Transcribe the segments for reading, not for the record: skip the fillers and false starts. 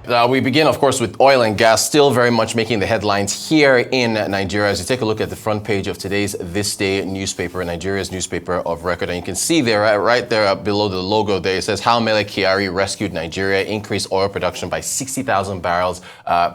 We begin, of course, with oil and gas, still very much making the headlines here in Nigeria. As you take a look at the front page of today's This Day newspaper, Nigeria's newspaper of record, and you can see there, right there below the logo there, it says how Mele Kyari rescued Nigeria, increased oil production by 60,000 barrels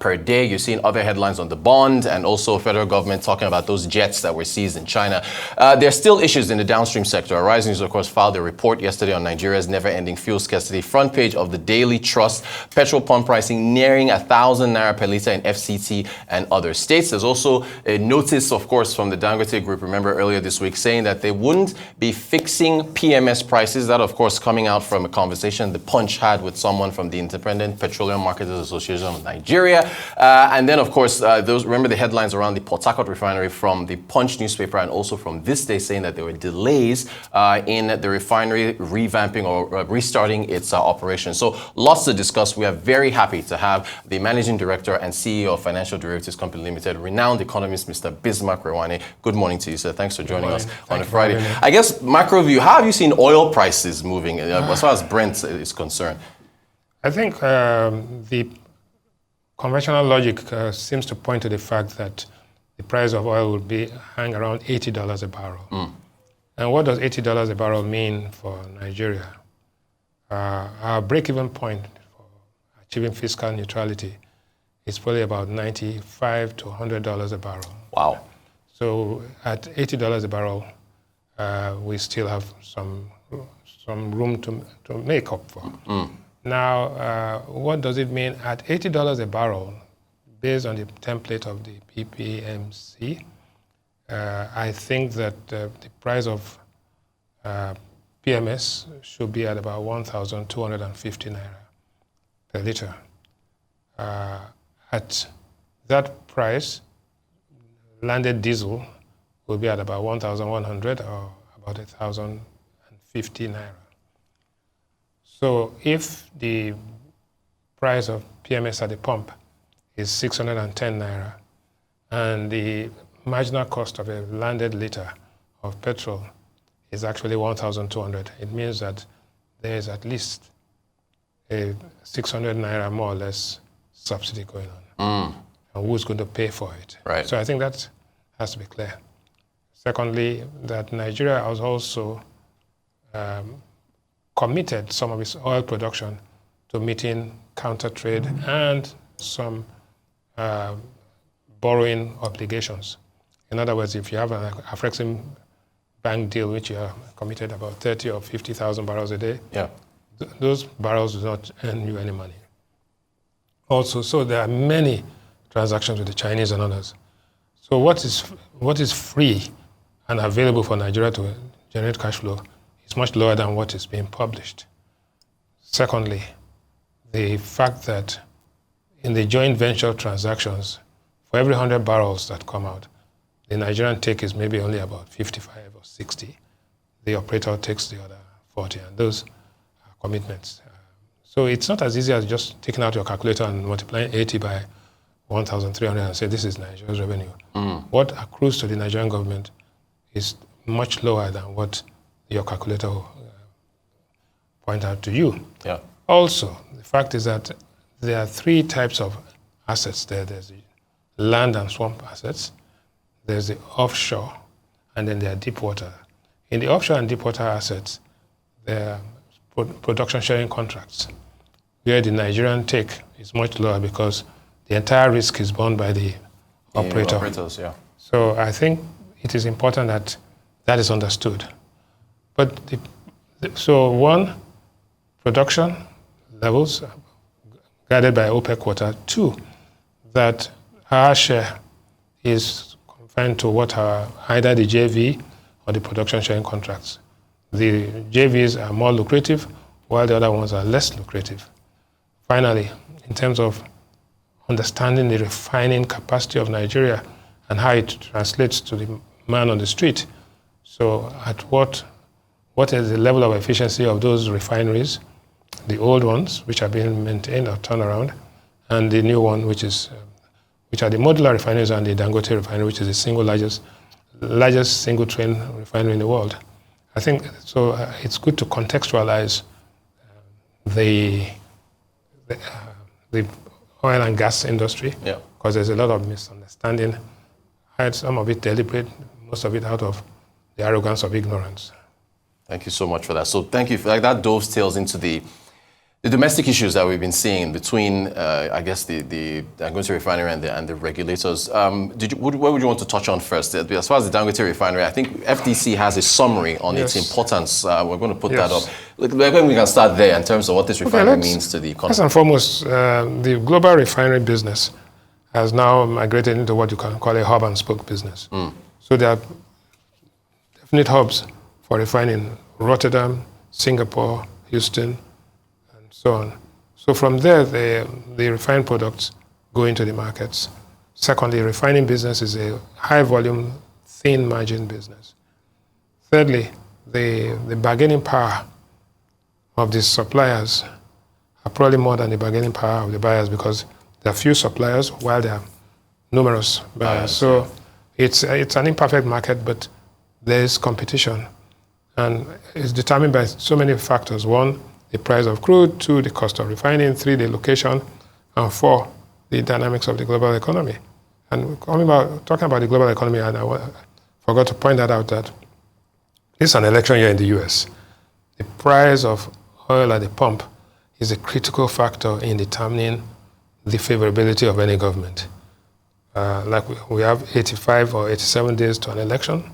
per day. You're seeing other headlines on the bond and also federal government talking about those jets that were seized in China. There are still issues in the downstream sector. Arise News, of course, filed a report yesterday on Nigeria's never-ending fuel scarcity. Front page of the Daily Trust, petrol pump pricing nearing 1,000 naira per litre in FCT and other states. There's also a notice, of course, from the Dangote Group, remember earlier this week, saying that they wouldn't be fixing PMS prices. That, of course, coming out from a conversation the Punch had with someone from the Independent Petroleum Marketers Association of Nigeria. And then, of course, remember the headlines around the Port Harcourt Refinery from the Punch newspaper and also from This Day, saying that there were delays in the refinery revamping or restarting its operation. So lots to discuss. We are very happy to have the Managing Director and CEO of Financial Derivatives Company Limited, renowned economist, Mr. Bismarck Rewane. Good morning to you, sir. Thanks for joining us on a Friday. I guess, macro view, how have you seen oil prices moving as far as Brent is concerned? I think the conventional logic seems to point to the fact that the price of oil will hang around $80 a barrel. And what does $80 a barrel mean for Nigeria? Our break-even point for achieving fiscal neutrality is probably about $95 to $100 a barrel. Wow. So at $80 a barrel, we still have some room to make up for. Now, what does it mean at $80 a barrel, based on the template of the PPMC? I think that the price of PMS should be at about 1,250 naira per litre. At that price, landed diesel will be at about 1,100 or about 1,050 naira. So if the price of PMS at the pump is 610 naira and the marginal cost of a landed litre of petrol is actually 1,200, it means that there is at least a 600 naira more or less subsidy going on. And who's going to pay for it? Right. So I think that has to be clear. Secondly, that Nigeria has also committed some of its oil production to meeting counter trade and some borrowing obligations. In other words, if you have an Afrexim bank deal, which you are committed about 30 or 50,000 barrels a day, those barrels do not earn you any money. Also, so there are many transactions with the Chinese and others. So what is free and available for Nigeria to generate cash flow is much lower than what is being published. Secondly, the fact that in the joint venture transactions, for every 100 barrels that come out, the Nigerian take is maybe only about 55 or 60. The operator takes the other 40, and those are commitments. So it's not as easy as just taking out your calculator and multiplying 80 by 1,300 and say this is Nigeria's revenue. What accrues to the Nigerian government is much lower than what your calculator will point out to you. Yeah. Also, the fact is that there are three types of assets there. There's the land and swamp assets, there's the offshore, and then there are deep water. In the offshore and deep water assets, there are production sharing contracts, where the Nigerian take is much lower because the entire risk is borne by the operator. Operators, yeah. So I think it is important that that is understood. But so one, production levels guided by OPEC quota. Two, that our share is confined to what are either the JV or the production sharing contracts. The JVs are more lucrative, while the other ones are less lucrative. Finally, in terms of understanding the refining capacity of Nigeria and how it translates to the man on the street. So at what is the level of efficiency of those refineries, the old ones, which are being maintained or turned around, and the new one, which are the modular refineries and the Dangote Refinery, which is the single largest single train refinery in the world. I think so. It's good to contextualize the the oil and gas industry, Yeah. because there's a lot of misunderstanding. Some of it deliberate, most of it out of the arrogance of ignorance. Thank you so much for that. So thank you. Like that dovetails into the domestic issues that we've been seeing between, I guess, the Dangote Refinery and the regulators. What would you want to touch on first? As far as the Dangote Refinery, I think FDC has a summary on its importance. We're going to put that up. Maybe we can start there in terms of what this refinery means to the economy. First and foremost, the global refinery business has now migrated into what you can call a hub and spoke business. So there are definite hubs for refining: Rotterdam, Singapore, Houston, and so on. So from there, the refined products go into the markets. Secondly, refining business is a high volume, thin margin business. Thirdly, the bargaining power of the suppliers are probably more than the bargaining power of the buyers, because there are few suppliers while there are numerous buyers. So it's an imperfect market, but there is competition. And it's determined by so many factors. One, the price of crude. Two, the cost of refining. Three, the location. And four, the dynamics of the global economy. And talking about the global economy, and I forgot to point that out, that it's an election year in the US. The price of oil at the pump is a critical factor in determining the favorability of any government. Like we have 85 or 87 days to an election,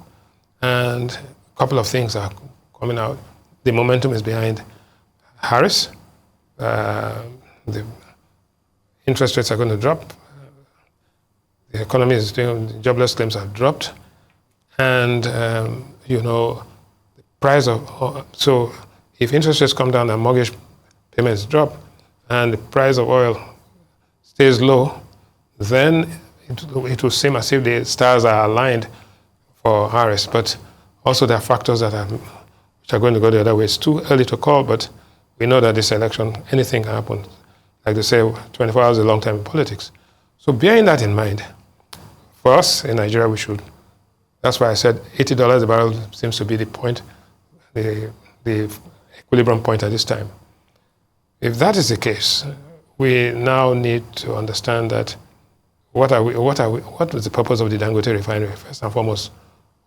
and a couple of things are coming out. The momentum is behind Harris. The interest rates are going to drop. The economy is doing, the jobless claims have dropped. And, the price of, so if interest rates come down and mortgage payments drop, and the price of oil stays low, then it will seem as if the stars are aligned for Harris. But also there are factors which are going to go the other way. It's too early to call, but we know that this election, anything can happen. Like they say, 24 hours is a long time in politics. So bearing that in mind, for us in Nigeria, that's why I said $80 a barrel seems to be the point, the equilibrium point at this time. If that is the case, we now need to understand that what was the purpose of the Dangote Refinery? First and foremost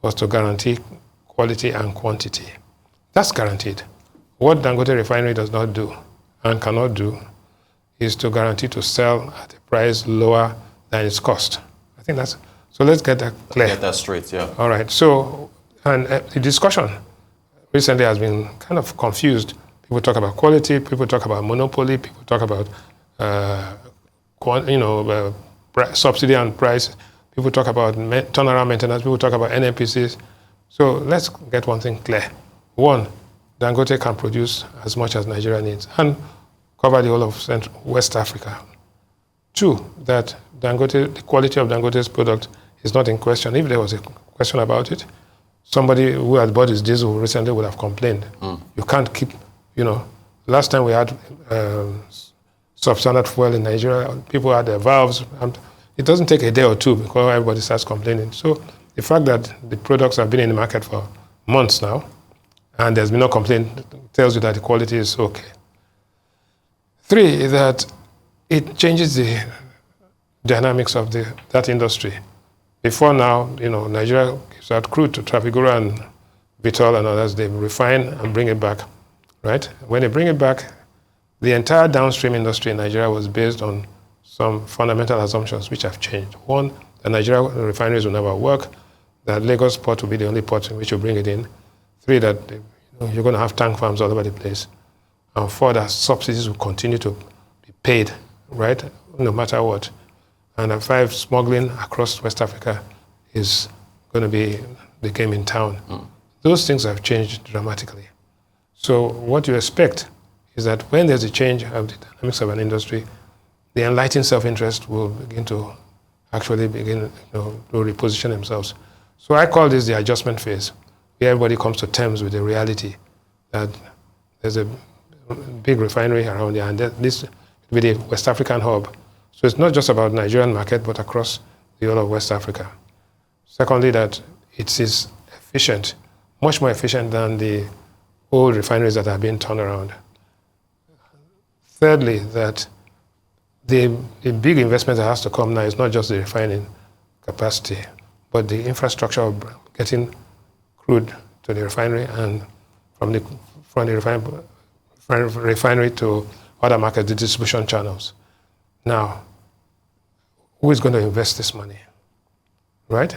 was to guarantee quality and quantity. That's guaranteed. What Dangote Refinery does not do and cannot do is to guarantee to sell at a price lower than its cost. I think that's, so let's get that clear. Get that straight, yeah. All right, so, and the discussion recently has been kind of confused. People talk about quality, people talk about monopoly, people talk about, subsidy and price, people talk about turnaround maintenance, people talk about NNPCs. So let's get one thing clear. One, Dangote can produce as much as Nigeria needs and cover the whole of West Africa. Two, that Dangote, the quality of Dangote's product is not in question. If there was a question about it, somebody who had bought his diesel recently would have complained. You can't keep, last time we had substandard fuel in Nigeria, people had their valves. And it doesn't take a day or two before everybody starts complaining. So the fact that the products have been in the market for months now, and there's been no complaint, tells you that the quality is okay. Three, that it changes the dynamics of that industry. Before now, Nigeria gives out crude to Trafigura and Petrol and others. They refine and bring it back, right? When they bring it back, the entire downstream industry in Nigeria was based on some fundamental assumptions which have changed. One, the Nigeria refineries will never work, that Lagos port will be the only port in which you bring it in. Three, that you're going to have tank farms all over the place. And four, that subsidies will continue to be paid, right, no matter what. And five, smuggling across West Africa is going to be the game in town. Those things have changed dramatically. So what you expect is that when there's a change of the dynamics of an industry, the enlightened self-interest will begin to reposition themselves. So I call this the adjustment phase, where everybody comes to terms with the reality that there's a big refinery around there, and this will be the West African hub. So it's not just about the Nigerian market, but across the whole of West Africa. Secondly, that it is efficient, much more efficient than the old refineries that are being turned around. Thirdly, that the big investment that has to come now is not just the refining capacity, but the infrastructure of getting crude to the refinery and from the refinery to other markets, the distribution channels. Now, who is going to invest this money, right?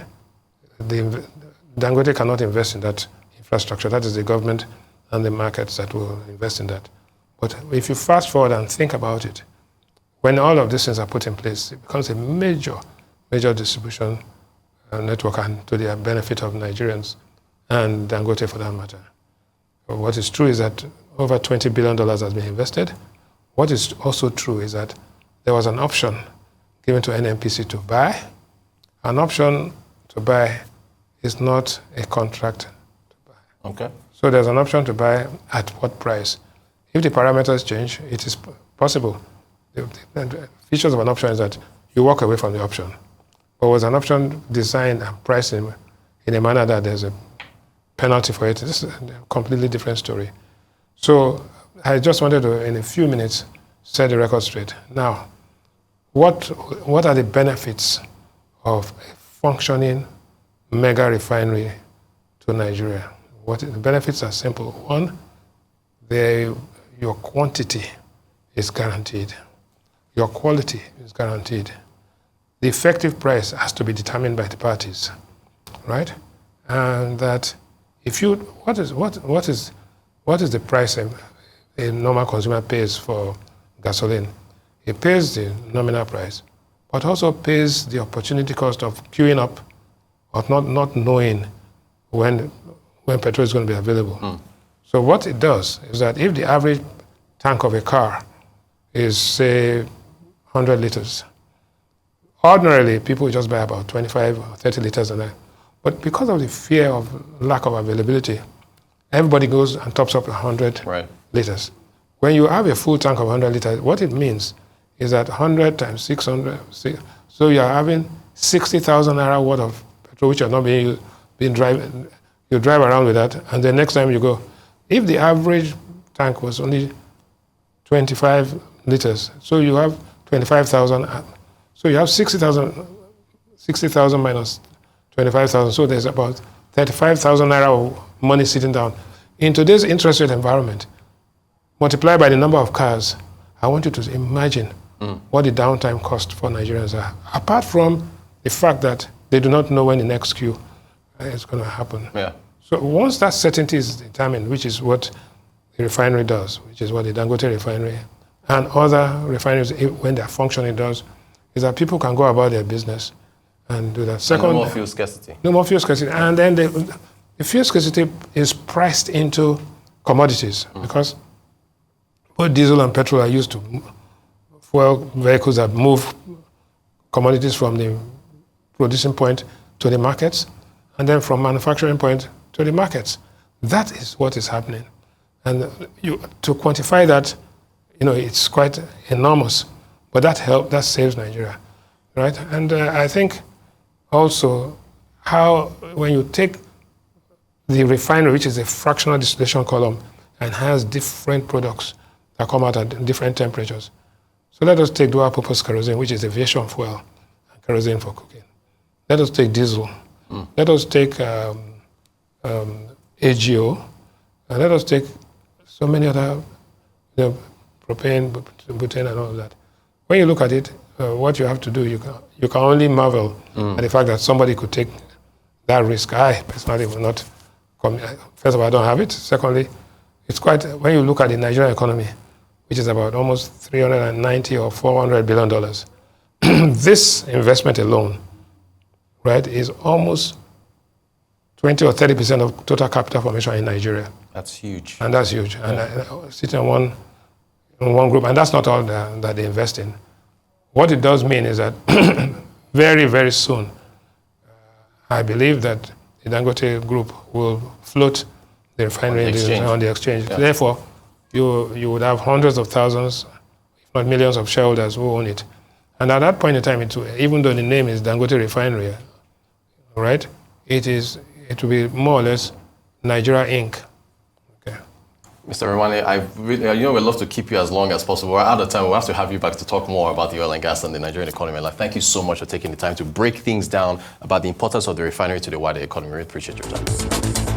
Dangote cannot invest in that infrastructure. That is the government and the markets that will invest in that. But if you fast forward and think about it, when all of these things are put in place, it becomes a major distribution network, and to the benefit of Nigerians and Dangote for that matter. What is true is that over $20 billion has been invested. What is also true is that there was an option given to NNPC to buy. An option to buy is not a contract to buy. Okay. So there's an option to buy at what price? If the parameters change, it is possible. The features of an option is that you walk away from the option. But was an option designed and priced in a manner that there's a penalty for it? This is a completely different story. So I just wanted to, in a few minutes, set the record straight. Now, what are the benefits of a functioning mega refinery to Nigeria? The benefits are simple. One, your quantity is guaranteed. Your quality is guaranteed. The effective price has to be determined by the parties, right? And that what is the price a normal consumer pays for gasoline? It pays the nominal price, but also pays the opportunity cost of queuing up, of not knowing when petrol is going to be available. So what it does is that if the average tank of a car is, say, 100 liters, ordinarily people just buy about 25 or 30 liters a night. But because of the fear of lack of availability, everybody goes and tops up 100 liters. When you have a full tank of 100 liters, what it means is that 100 times 600, so you are having 60,000 naira worth of petrol, which you're not being driving. You drive around with that, and the next time you go, if the average tank was only 25 liters, so you have 25,000, so you have 60,000 minus 25,000, so there's about 35,000 naira of money sitting down. In today's interest rate environment, multiplied by the number of cars, I want you to imagine what the downtime cost for Nigerians are, apart from the fact that they do not know when the next queue is going to happen. Yeah. So once that certainty is determined, which is what the refinery does, which is what the Dangote Refinery and other refineries, when they're functioning, does, is that people can go about their business and do that. Second, no more fuel scarcity. No more fuel scarcity. And then the fuel scarcity is priced into commodities because both diesel and petrol are used to fuel vehicles that move commodities from the producing point to the markets, and then from manufacturing point to the markets. That is what is happening. And to quantify that, it's quite enormous, but that saves Nigeria, right? And I think also when you take the refinery, which is a fractional distillation column and has different products that come out at different temperatures. So let us take dual-purpose kerosene, which is aviation fuel, and kerosene for cooking. Let us take diesel. Let us take AGO, and let us take so many other, propane, butane, and all of that. When you look at it, what you have to do, you can only marvel at the fact that somebody could take that risk. I personally will not come. First of all, I don't have it. Secondly, it's quite, when you look at the Nigerian economy, which is about almost $390 or $400 billion, this investment alone, right, is almost 20 or 30% of total capital formation in Nigeria. That's huge. And that's huge. Yeah. And sitting in one group, and that's not all that they invest in. What it does mean is that very, very soon, I believe that the Dangote group will float the refinery on the exchange. Yeah. Therefore, you would have hundreds of thousands, if not millions of shareholders who own it. And at that point in time, even though the name is Dangote Refinery, right, it will be more or less Nigeria Inc. Okay. Mr. Rewane, we'd love to keep you as long as possible. We're out of time. We'll have to have you back to talk more about the oil and gas and the Nigerian economy. Thank you so much for taking the time to break things down about the importance of the refinery to the wider economy. We really appreciate your time.